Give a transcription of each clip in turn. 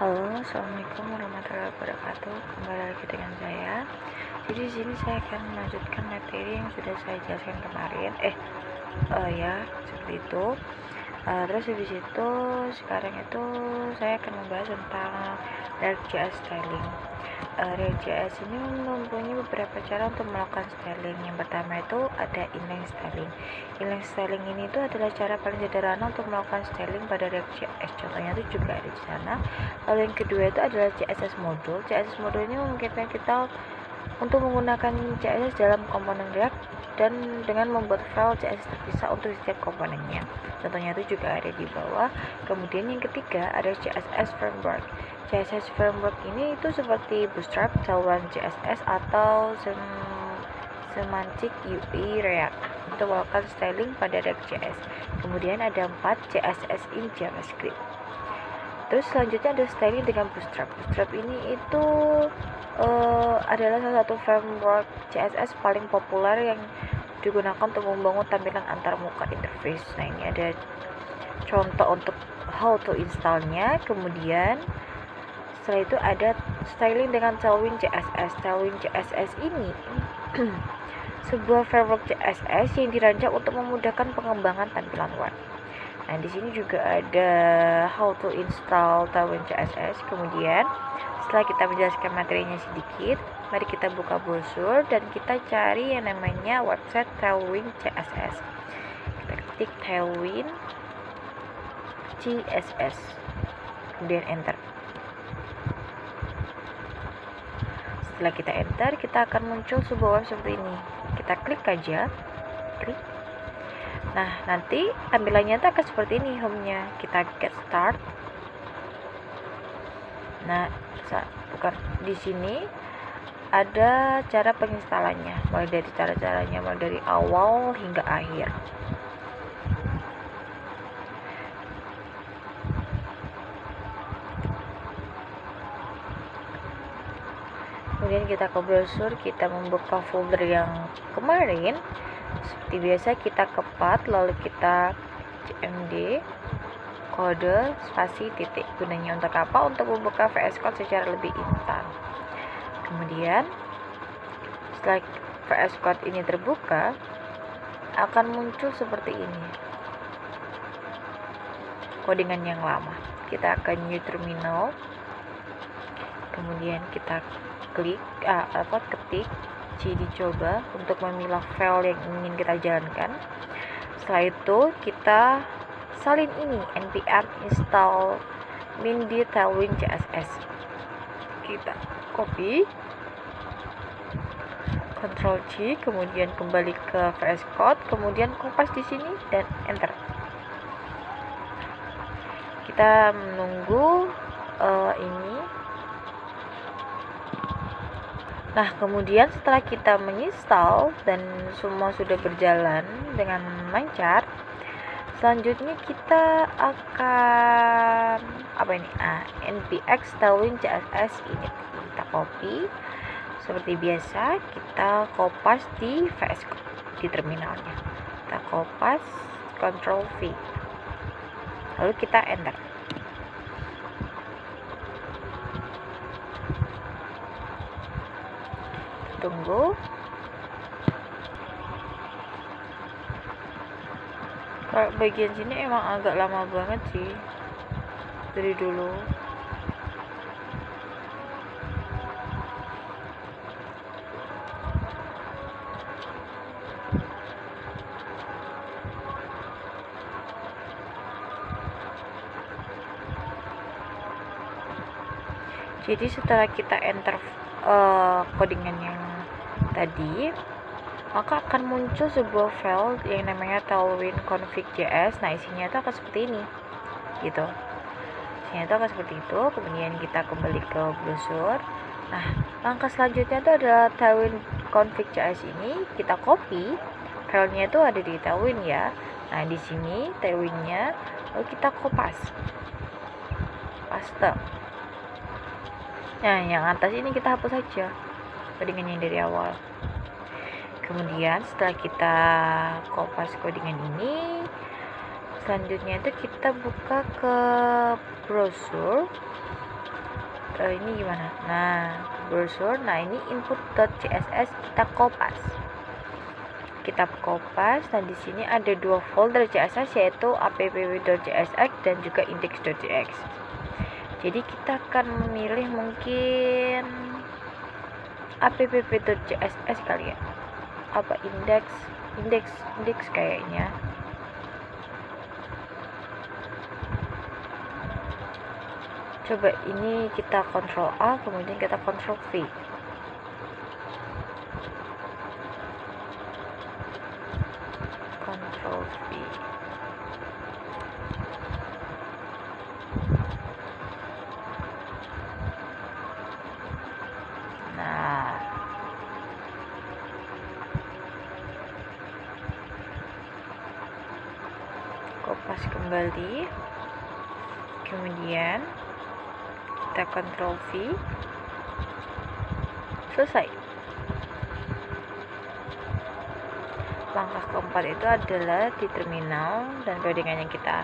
Halo, assalamualaikum warahmatullahi wabarakatuh. Kembali lagi dengan saya. Jadi di sini saya akan melanjutkan materi yang sudah saya jelaskan kemarin. Ya seperti itu. Terus habis itu sekarang itu saya akan membahas tentang React.js styling. React.js ini mempunyai beberapa cara untuk melakukan styling. Yang pertama itu ada inline styling. Inline styling ini itu adalah cara paling sederhana untuk melakukan styling pada React.js. Contohnya itu juga ada di sana. Lalu yang kedua itu adalah CSS module. CSS module ini memungkinkan kita untuk menggunakan CSS dalam komponen React dan dengan membuat file CSS terpisah untuk setiap komponennya. Contohnya itu juga ada di bawah. Kemudian yang ketiga ada CSS framework. CSS framework ini itu seperti Bootstrap, Tailwind CSS atau Semantic UI React untuk melakukan styling pada React.js. Kemudian ada 4 CSS in JavaScript. Terus selanjutnya ada styling dengan Bootstrap. Bootstrap ini itu adalah salah satu framework CSS paling populer yang digunakan untuk membangun tampilan antarmuka interface. Nah, ini ada contoh untuk how to installnya. Kemudian setelah itu ada styling dengan Tailwind CSS. Tailwind CSS ini sebuah framework CSS yang dirancang untuk memudahkan pengembangan tampilan web. Nah, di sini juga ada how to install Tailwind CSS. Kemudian setelah kita menjelaskan materinya sedikit, mari kita buka browser dan kita cari yang namanya website Tailwind CSS. Kita ketik Tailwind CSS, kemudian enter. Setelah kita enter, kita akan muncul sebuah web seperti ini. Kita klik aja, klik. Nah, nanti tampilannya itu akan seperti ini home-nya. Kita get start. Nah, bukan di sini ada cara penginstalannya, mulai dari cara-caranya, mulai dari awal hingga akhir. Kemudian kita ke browser, kita membuka folder yang kemarin. Seperti biasa kita kepat, lalu kita cmd kode spasi titik. Gunanya untuk apa? Untuk membuka VS Code secara lebih instan. Kemudian setelah VS Code ini terbuka, akan muncul seperti ini codingan yang lama. Kita akan new terminal, kemudian kita klik ketik C dicoba untuk memilah file yang ingin kita jalankan. Setelah itu kita salin ini npm install min di Tailwind CSS. Kita copy, Ctrl C, kemudian kembali ke VS Code, kemudian kopas di sini dan enter. Kita menunggu ini. Nah, kemudian setelah kita menginstal dan semua sudah berjalan dengan lancar, selanjutnya kita akan npx Tailwind CSS ini kita copy seperti biasa, kita kopas di VS Code di terminalnya. Kita kopas, Ctrl V, lalu kita enter. Tunggu. Kalau bagian sini emang agak lama banget sih dari dulu. Jadi setelah kita enter codingan yang tadi, maka akan muncul sebuah file yang namanya Tailwind config.js. Nah, isinya itu akan seperti ini gitu. Isinya itu akan seperti itu. Kemudian kita kembali ke browser. Nah, langkah selanjutnya itu adalah Tailwind config.js ini kita copy, filenya itu ada di Tailwind ya. Nah, di sini Tailwindnya, lalu kita kopas, paste. Nah, yang atas ini kita hapus saja codingannya dari awal. Kemudian setelah kita kopas codingan ini, selanjutnya itu kita buka ke browser. ini gimana? Nah, browser. Nah, ini input.css kita kopas. Dan di sini ada 2 folder CSS, yaitu app.csx dan juga index.jx. Jadi kita akan memilih mungkin app.css kali ya. Apa index kayaknya. Coba ini kita Ctrl A, kemudian kita Ctrl V. Ctrl V. Nah, kopas kembali, kemudian kita Ctrl V, selesai. Langkah keempat itu adalah di terminal, dan codingan yang kita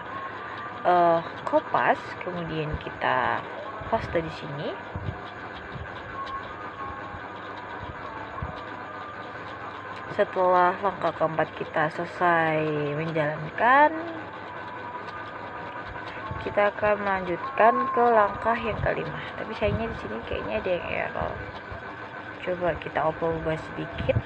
kopas, kemudian kita paste di sini. Setelah langkah keempat kita selesai menjalankan, kita akan melanjutkan ke langkah yang kelima. Tapi sayangnya di sini kayaknya ada yang error. Coba kita ubah sedikit.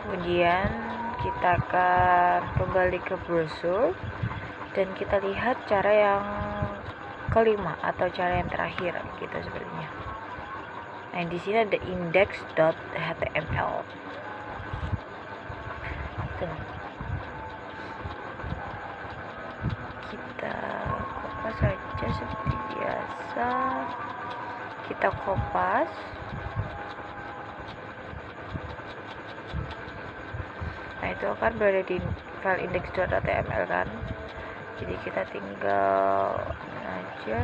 Kemudian kita akan kembali ke browser dan kita lihat cara yang kelima atau cara yang terakhir gitu sepertinya. Nah, di sini ada index.html. Kita kopas saja seperti biasa. Kita kopas. Nah, itu akan berada di file index.html kan. Jadi kita tinggal aja.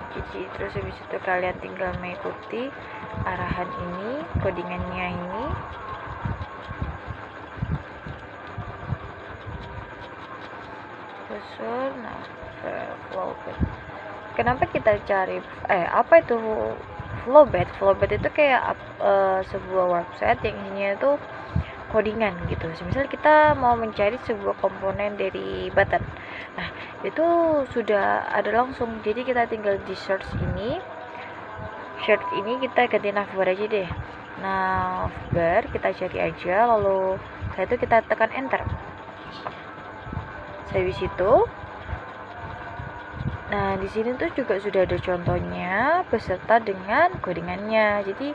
Jadi terus habis itu kalian tinggal mengikuti arahan ini, codingannya ini. Nah, flowbed. Kenapa kita cari apa itu flowbed? Flowbed itu kayak sebuah website yang isinya itu codingan gitu. Misal kita mau mencari sebuah komponen dari button. Nah, itu sudah ada langsung. Jadi kita tinggal di search ini kita ganti navbar aja deh. Navbar kita cari aja, lalu setelah itu kita tekan enter. Habis itu, nah di sini tuh juga sudah ada contohnya beserta dengan codingannya. Jadi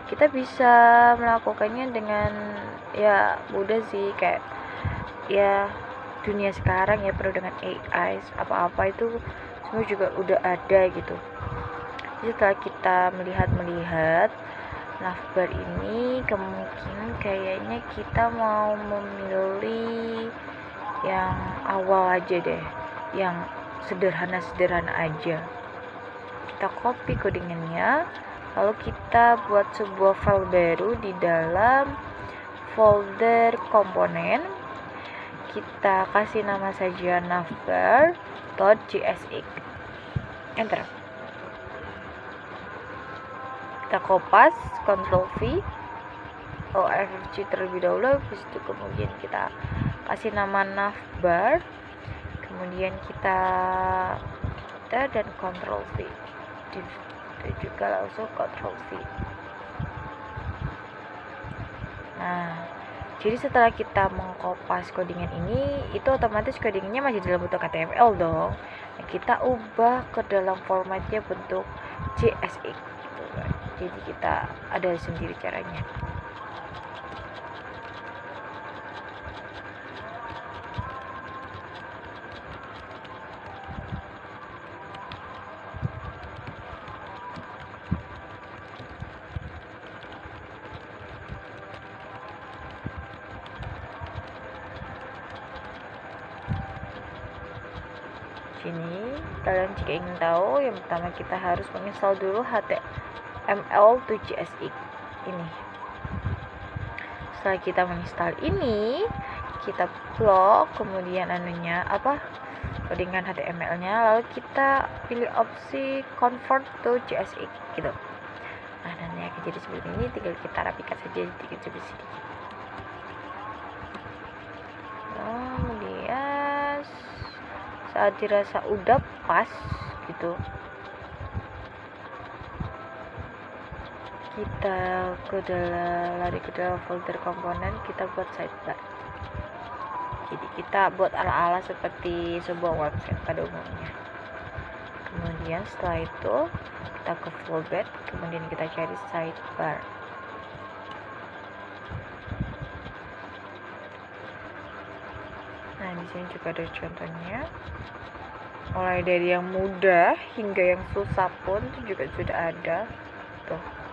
kita bisa melakukannya dengan ya mudah sih, kayak ya dunia sekarang ya penuh dengan AI, apa-apa itu semua juga udah ada gitu. Jadi setelah kita melihat navbar ini, kemungkinan kayaknya kita mau memilih yang awal aja deh, yang sederhana aja. Kita copy codingannya, lalu kita buat sebuah file baru di dalam folder komponen. Kita kasih nama saja navbar.csx. Enter. Kita kopas, Ctrl V, OFG terlebih dahulu, habis itu kemudian kita kasih nama navbar, kemudian kita dan Ctrl V, itu juga langsung Ctrl V. Nah, jadi setelah kita mengkopas codingan ini, itu otomatis codingannya masih dalam bentuk HTML dong. Nah, kita ubah ke dalam formatnya bentuk JSX gitu. Jadi kita ada sendiri caranya. sini kalian jika ingin tahu, yang pertama kita harus menginstal dulu HTML2JSX ini. Setelah kita menginstal ini, kita blok, kemudian codingan HTML-nya, lalu kita pilih opsi convert to JSX gitu. Nah, nanti akan jadi seperti ini, tinggal kita rapikan saja sedikit. Kemudian saat dirasa udah pas gitu, kita lari ke dalam folder komponen, kita buat sidebar. Jadi kita buat ala-ala seperti sebuah website pada umumnya. Kemudian setelah itu kita ke fallback, kemudian kita cari sidebar. Nah, di sini juga ada contohnya. Mulai dari yang mudah hingga yang susah pun itu juga sudah ada. Tuh.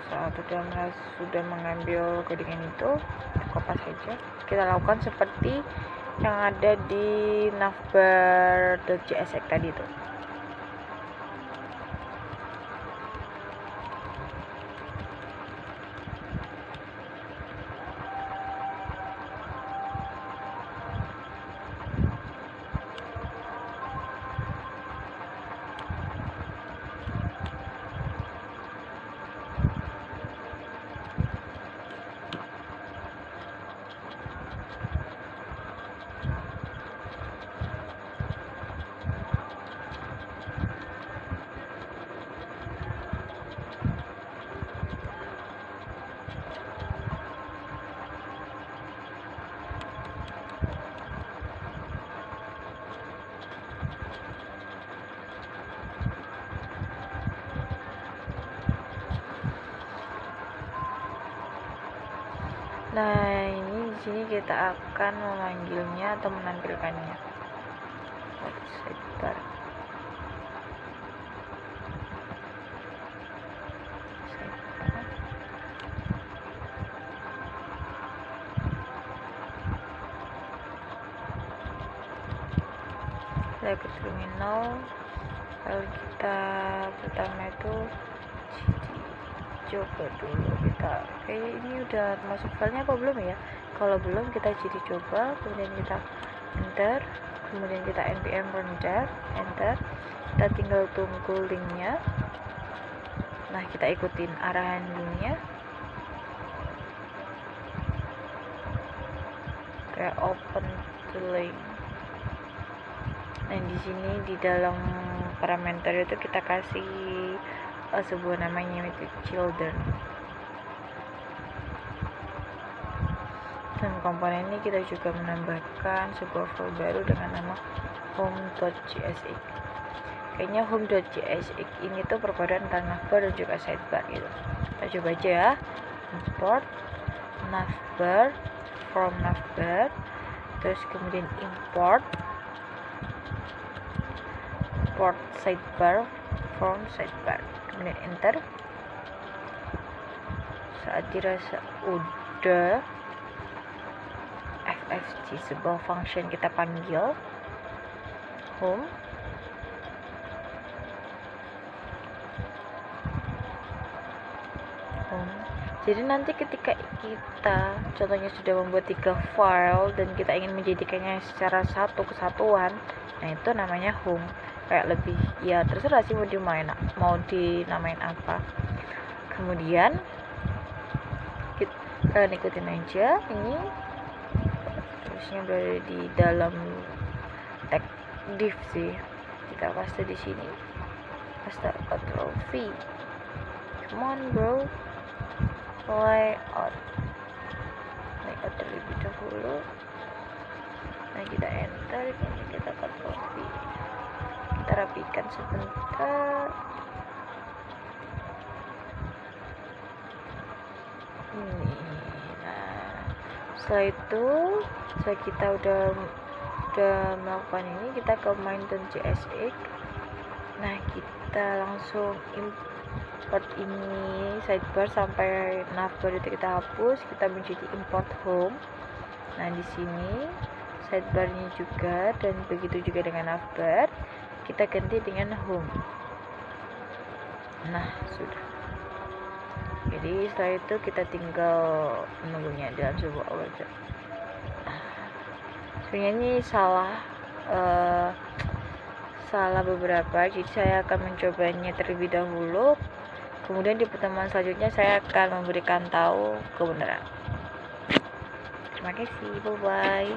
Saat sudah mengambil codingan itu, kopas saja. Kita lakukan seperti yang ada di navbar.jsx tadi itu. Nah, ini di sini kita akan memanggilnya atau menampilkannya. Sidebar. Saya ke terminal, lalu kita pertama itu coba dulu, kita ini udah masuk filenya apa belum ya? Kalau belum, kita jadi coba, kemudian kita enter, kemudian kita npm render, enter, kita tinggal tunggu linknya. Nah, kita ikutin arahan linknya, kayak open to link. Nah, di sini di dalam parameter itu kita kasih sebuah namanya itu children. Dan komponen ini kita juga menambahkan sebuah file baru dengan nama home.jsx. Kayaknya home.jsx ini tuh perpaduan antara navbar dan juga sidebar gitu. Kita coba aja ya. Import navbar from navbar, terus kemudian import sidebar from sidebar, kemudian enter. Saat dirasa udah, ffg sebuah function kita panggil home, jadi nanti ketika kita contohnya sudah membuat 3 file dan kita ingin menjadikannya secara satu kesatuan, nah itu namanya home. Kayak lebih ya terserah sih mau dinamain apa. Kemudian kalian ikutin aja ini, terusnya berada di dalam tag div sih, kita paste di sini, paste Ctrl V, come on bro, layout terlebih dahulu. Nah, kita enter, kemudian kita Ctrl V, kita rapikan sebentar. Ini, nah Setelah itu setelah kita udah melakukan ini, kita ke main.csx. Nah, kita langsung import ini sidebar sampai navbar itu kita hapus, kita menjadi import home. Nah, di sini sidebarnya juga, dan begitu juga dengan navbar, kita ganti dengan home. Nah, sudah. Jadi setelah itu kita tinggal menunggunya dalam sebuah website. Sebenarnya ini salah beberapa, jadi saya akan mencobanya terlebih dahulu, kemudian di pertemuan selanjutnya saya akan memberikan tahu kebenaran. Terima kasih, bye bye.